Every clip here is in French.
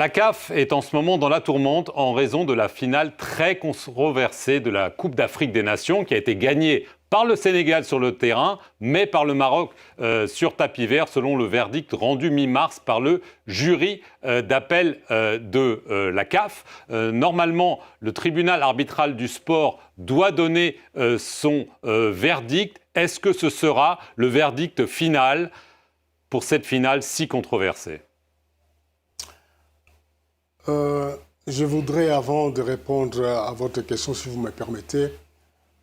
La CAF est en ce moment dans la tourmente en raison de la finale très controversée de la Coupe d'Afrique des Nations qui a été gagnée par le Sénégal sur le terrain, mais par le Maroc sur tapis vert, selon le verdict rendu mi-mars par le jury d'appel de la CAF. Normalement, le tribunal arbitral du sport doit donner son verdict. Est-ce que ce sera le verdict final pour cette finale si controversée ? Je voudrais, avant de répondre à votre question, si vous me permettez,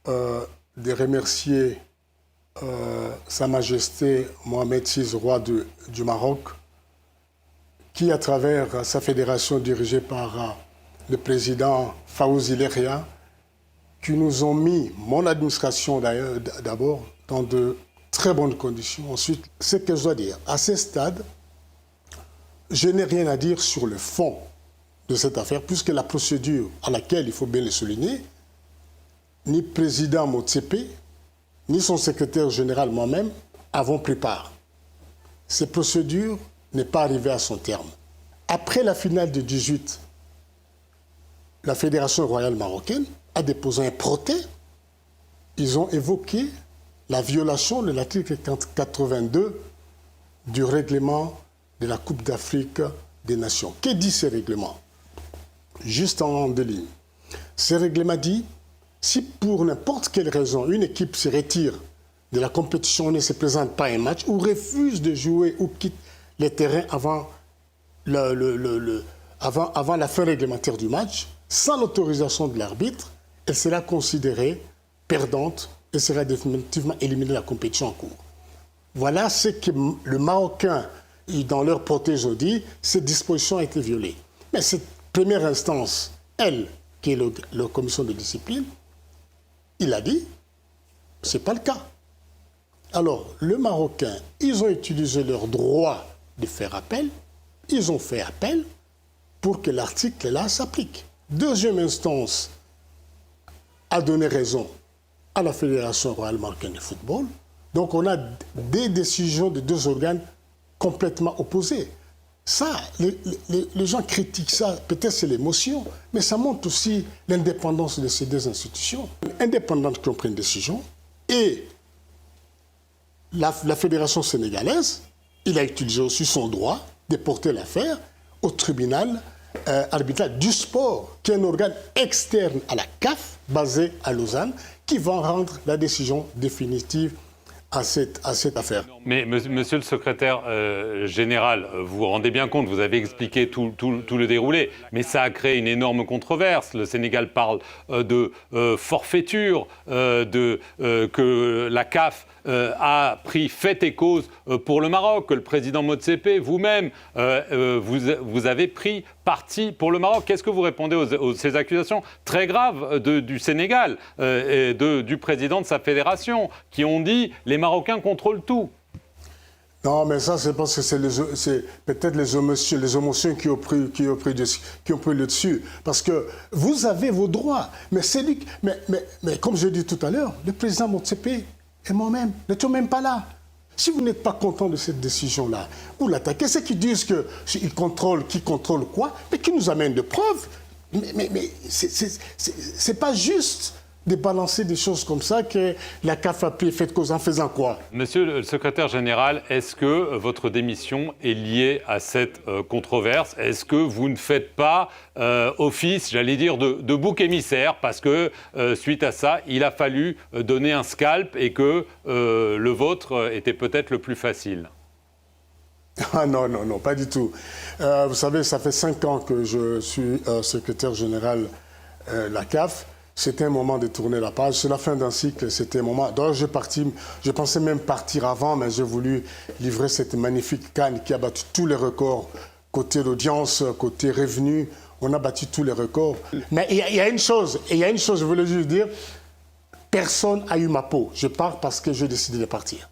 de remercier Sa Majesté Mohamed VI, roi du Maroc, qui, à travers sa fédération dirigée par le président Fawzi Leria, qui nous ont mis, mon administration d'ailleurs, d'abord, dans de très bonnes conditions. Ensuite, ce que je dois dire, à ce stade, je n'ai rien à dire sur le fond de cette affaire, puisque la procédure à laquelle, il faut bien le souligner, ni le président Motsepe, ni son secrétaire général moi-même avons pris part. Cette procédure n'est pas arrivée à son terme. Après la finale de 18, la Fédération royale marocaine a déposé un protest. Ils ont évoqué la violation de l'article 82 du règlement de la Coupe d'Afrique des Nations. Que dit ce règlement ? Juste en deux lignes. Ce règlement dit, si pour n'importe quelle raison une équipe se retire de la compétition, ne se présente pas à un match ou refuse de jouer ou quitte les terrains avant la fin réglementaire du match, sans l'autorisation de l'arbitre, elle sera considérée perdante et sera définitivement éliminée de la compétition en cours. Voilà ce que le Marocain, dans leur protège, ont dit, cette disposition a été violée. Mais cette première instance, elle, qui est la commission de discipline, il a dit, ce n'est pas le cas. Alors, le Marocain, ils ont utilisé leur droit de faire appel, ils ont fait appel pour que l'article-là s'applique. Deuxième instance a donné raison à la Fédération royale marocaine de football. Donc, on a des décisions de deux organes complètement opposés. Ça, les gens critiquent ça, peut-être c'est l'émotion, mais ça montre aussi l'indépendance de ces deux institutions. Indépendantes qui ont pris une décision, et la Fédération sénégalaise, il a utilisé aussi son droit de porter l'affaire au tribunal arbitral du sport, qui est un organe externe à la CAF, basé à Lausanne, qui va rendre la décision définitive à cette affaire. Mais monsieur le secrétaire général, vous vous rendez bien compte, vous avez expliqué tout le déroulé, mais ça a créé une énorme controverse. Le Sénégal parle de forfaiture, que la CAF a pris fait et cause pour le Maroc, que le président Motsepe, vous-même, vous avez pris parti pour le Maroc. Qu'est-ce que vous répondez aux ces accusations très graves du Sénégal et du président de sa fédération, qui ont dit les Marocains contrôlent tout? Non, mais ça, c'est parce que c'est peut-être les émotions qui ont pris le dessus. Parce que vous avez vos droits. Mais comme je l'ai dit tout à l'heure, le président Motsepe et moi-même n'étions même pas là. Si vous n'êtes pas content de cette décision-là, vous l'attaquez. Ceux qui disent qu'ils contrôlent, qui contrôle quoi, mais qui nous amènent de preuves. Mais c'est pas juste de balancer des choses comme ça que la CAF a pris fait cause en faisant quoi? Monsieur le secrétaire général, est-ce que votre démission est liée à cette controverse? Est-ce que vous ne faites pas office, j'allais dire, de bouc émissaire, parce que suite à ça, il a fallu donner un scalp et que le vôtre était peut-être le plus facile? Ah non, pas du tout. Vous savez, ça fait 5 ans que je suis secrétaire général de la CAF. C'était un moment de tourner la page. C'est la fin d'un cycle, c'était un moment. D'ailleurs, je pensais même partir avant, mais j'ai voulu livrer cette magnifique CAN qui a battu tous les records, côté audience, côté revenu. On a battu tous les records. Mais il y a une chose, je voulais juste dire, personne n'a eu ma peau. Je pars parce que j'ai décidé de partir.